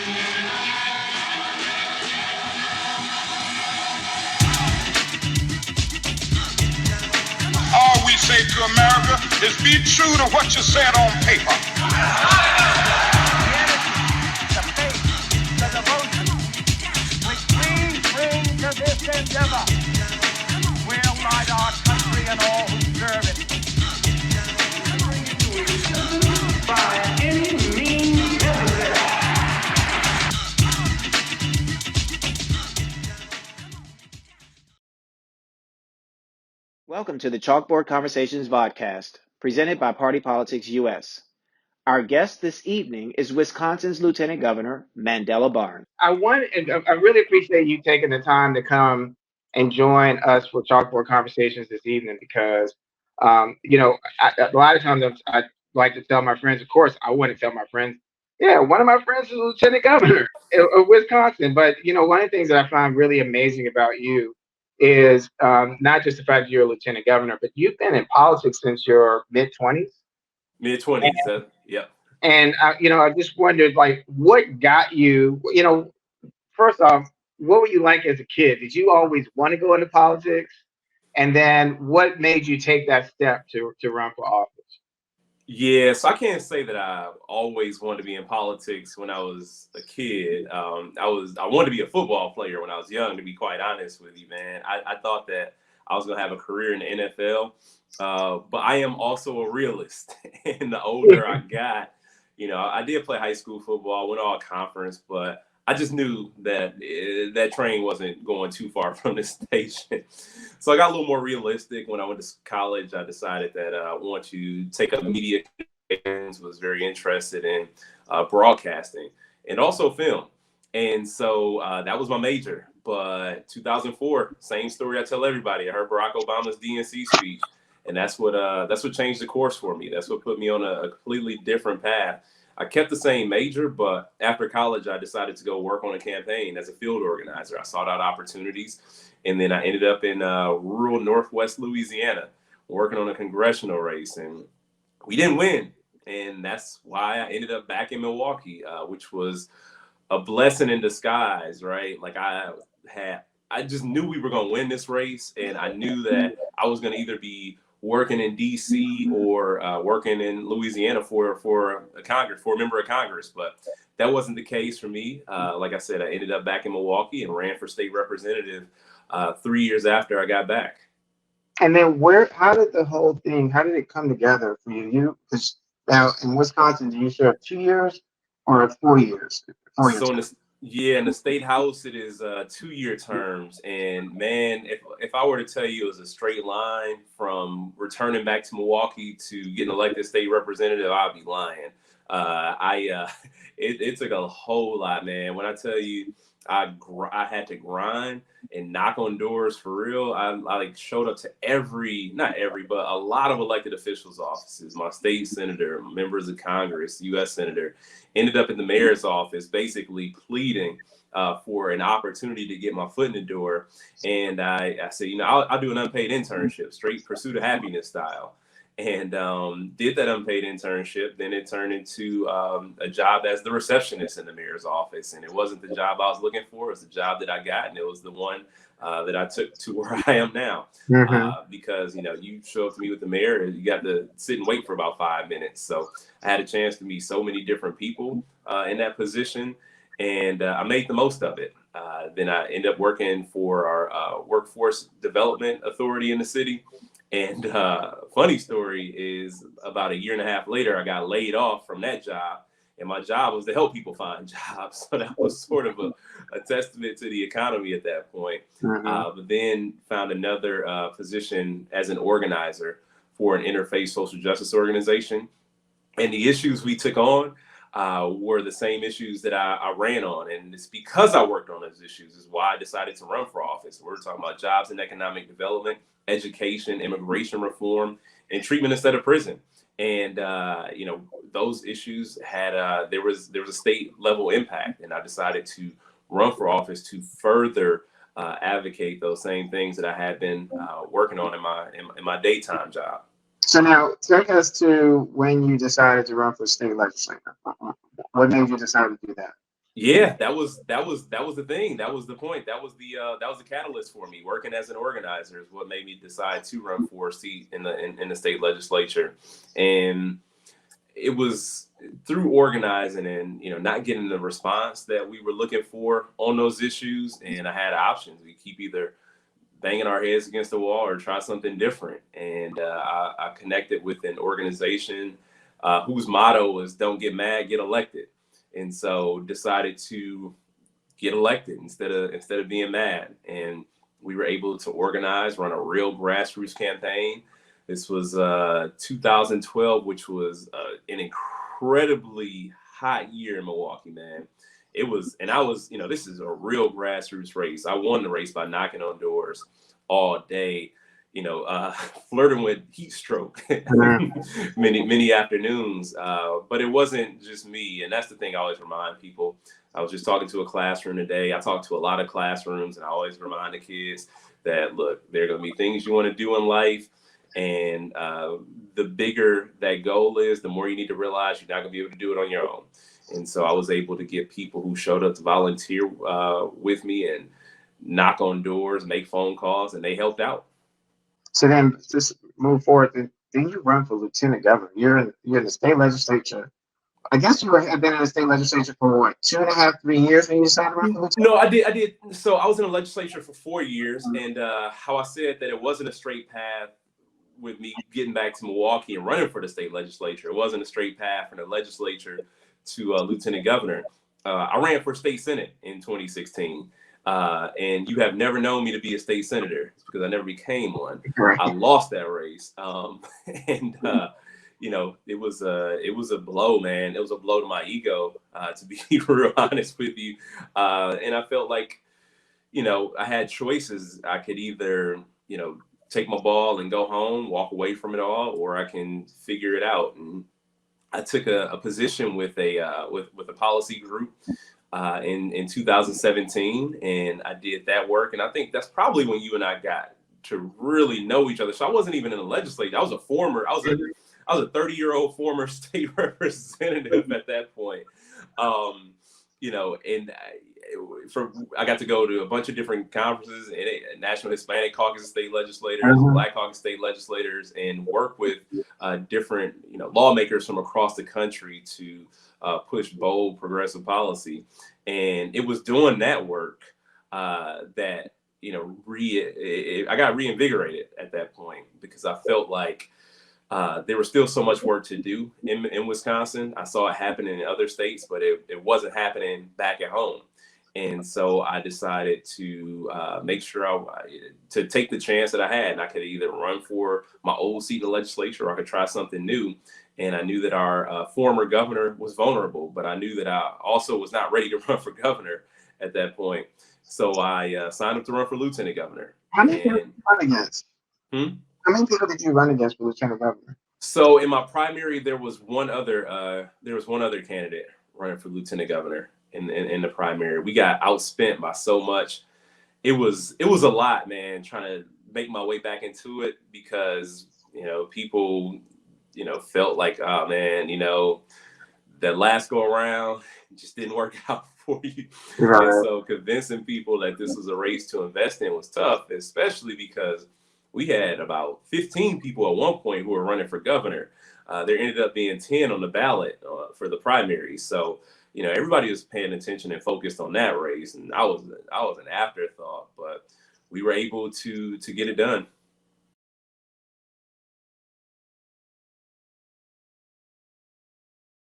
All we say to America is be true to what you said on paper. The faith, the devotion, which we bring to this endeavor will light our country and all who serve it. By any means necessary. Welcome to the Chalkboard Conversations VODcast, presented by Party Politics US. Our guest this evening is Wisconsin's Lieutenant Governor, Mandela Barnes. I really appreciate you taking the time to come and join us for Chalkboard Conversations this evening because, a lot of times I like to tell my friends, of course, I want to tell my friends, yeah, one of my friends is Lieutenant Governor of Wisconsin. But, one of the things that I find really amazing about you is not just the fact that you're a Lieutenant Governor, but you've been in politics since your mid-20s. Mid-20s, yep. And, I just wondered, what got you, first off, what were you like as a kid? Did you always want to go into politics? And then what made you take that step to run for office? Yeah, so I can't say that I always wanted to be in politics when I was a kid. I wanted to be a football player when I was young, to be quite honest with you, man. I thought that I was going to have a career in the NFL, but I am also a realist. And the older I got, I did play high school football, I went all conference, but I just knew that that train wasn't going too far from the station. So I got a little more realistic. When I went to college, I decided that I want to take up media communications, was very interested in broadcasting and also film. And so that was my major. But 2004, same story I tell everybody. I heard Barack Obama's DNC speech. And that's what changed the course for me. That's what put me on a completely different path. I kept the same major, but after college, I decided to go work on a campaign as a field organizer. I sought out opportunities, and then I ended up in rural Northwest Louisiana working on a congressional race, and we didn't win. And that's why I ended up back in Milwaukee, which was a blessing in disguise, right? Like I just knew we were going to win this race, and I knew that I was going to either be working in DC or working in Louisiana for a member of Congress. But that wasn't the case for me. Like I said, I ended up back in Milwaukee and ran for state representative 3 years after I got back. And then how did it come together for you? Because now in Wisconsin, do you serve 2 years or 4 years? In the state house, it is 2-year terms. And man, if I were to tell you it was a straight line from returning back to Milwaukee to getting elected state representative, I'd be lying. It took a whole lot, man. When I tell you, I had to grind and knock on doors for real. I showed up to not every, but a lot of elected officials' offices. My state senator, members of Congress, U.S. senator, ended up in the mayor's office, basically pleading for an opportunity to get my foot in the door. And I said, I'll do an unpaid internship, straight pursuit of happiness style. And did that unpaid internship. Then it turned into a job as the receptionist in the mayor's office. And it wasn't the job I was looking for. It was the job that I got. And it was the one that I took to where I am now. Because, you show up to meet with the mayor, you got to sit and wait for about 5 minutes. So I had a chance to meet so many different people in that position. And I made the most of it. Then I ended up working for our workforce development authority in the city. And funny story is about 1.5 years later, I got laid off from that job. And my job was to help people find jobs. So that was sort of a testament to the economy at that point. But then found another position as an organizer for an interfaith social justice organization. And the issues we took on were the same issues that I ran on. And it's because I worked on those issues is why I decided to run for office. We're talking about jobs and economic development, education, immigration reform, and treatment instead of prison. And, those issues had, there was a state level impact. And I decided to run for office to further advocate those same things that I had been working on in my daytime job. So now take us to when you decided to run for state legislature. What made you decide to do that? Yeah, that was the thing. That was the point. That was the catalyst for me. Working as an organizer is what made me decide to run for a seat in the state legislature. And it was through organizing and not getting the response that we were looking for on those issues. And I had options. We keep either banging our heads against the wall or try something different. And I connected with an organization whose motto was "Don't get mad, get elected." And so decided to get elected instead of being mad. And we were able to organize, run a real grassroots campaign. This was 2012, which was an incredibly hot year in Milwaukee, man. It was, and I was, this is a real grassroots race. I won the race by knocking on doors all day, flirting with heat stroke many afternoons. But it wasn't just me. And that's the thing I always remind people. I was just talking to a classroom today. I talked to a lot of classrooms, and I always remind the kids that, look, there are going to be things you want to do in life. And the bigger that goal is, the more you need to realize you're not going to be able to do it on your own. And so I was able to get people who showed up to volunteer with me and knock on doors, make phone calls, and they helped out. So then just move forward. Then you run for lieutenant governor. You're in the state legislature. I guess you have been in the state legislature for what, 2.5, 3 years when you decided to run for lieutenant? No, I did. So I was in the legislature for 4 years, and how I said that it wasn't a straight path with me getting back to Milwaukee and running for the state legislature. It wasn't a straight path from the legislature to lieutenant governor. I ran for state senate in 2016. And you have never known me to be a state senator because I never became one. Right. I lost that race. And it was a blow, man. It was a blow to my ego, to be real honest with you. And I felt like, I had choices. I could either, take my ball and go home, walk away from it all, or I can figure it out. And I took a position with a policy group in 2017, and I did that work. And I think that's probably when you and I got to really know each other. So I wasn't even in the legislature. I was a 30-year-old former state representative at that point. I got to go to a bunch of different conferences, and National Hispanic Caucus of State Legislators, Black Caucus State Legislators, and work with different lawmakers from across the country to push bold progressive policy. And it was doing that work that I got reinvigorated at that point, because I felt like there was still so much work to do in Wisconsin. I saw it happening in other states, but it wasn't happening back at home. And so I decided to make sure to take the chance that I had. And I could either run for my old seat in the legislature, or I could try something new. And I knew that our former governor was vulnerable, but I knew that I also was not ready to run for governor at that point. So I signed up to run for lieutenant governor. How many people did you run against? How many people did you run against for lieutenant governor? So in my primary, there was one other candidate running for lieutenant governor in the primary. We got outspent by so much. It was a lot, man, trying to make my way back into it, because people felt like, oh man, that last go around just didn't work out for you. Right. And so convincing people that this was a race to invest in was tough, especially because we had about 15 people at one point who were running for governor. There ended up being 10 on the ballot for the primary. So, everybody was paying attention and focused on that race. And I was an afterthought, but we were able to get it done.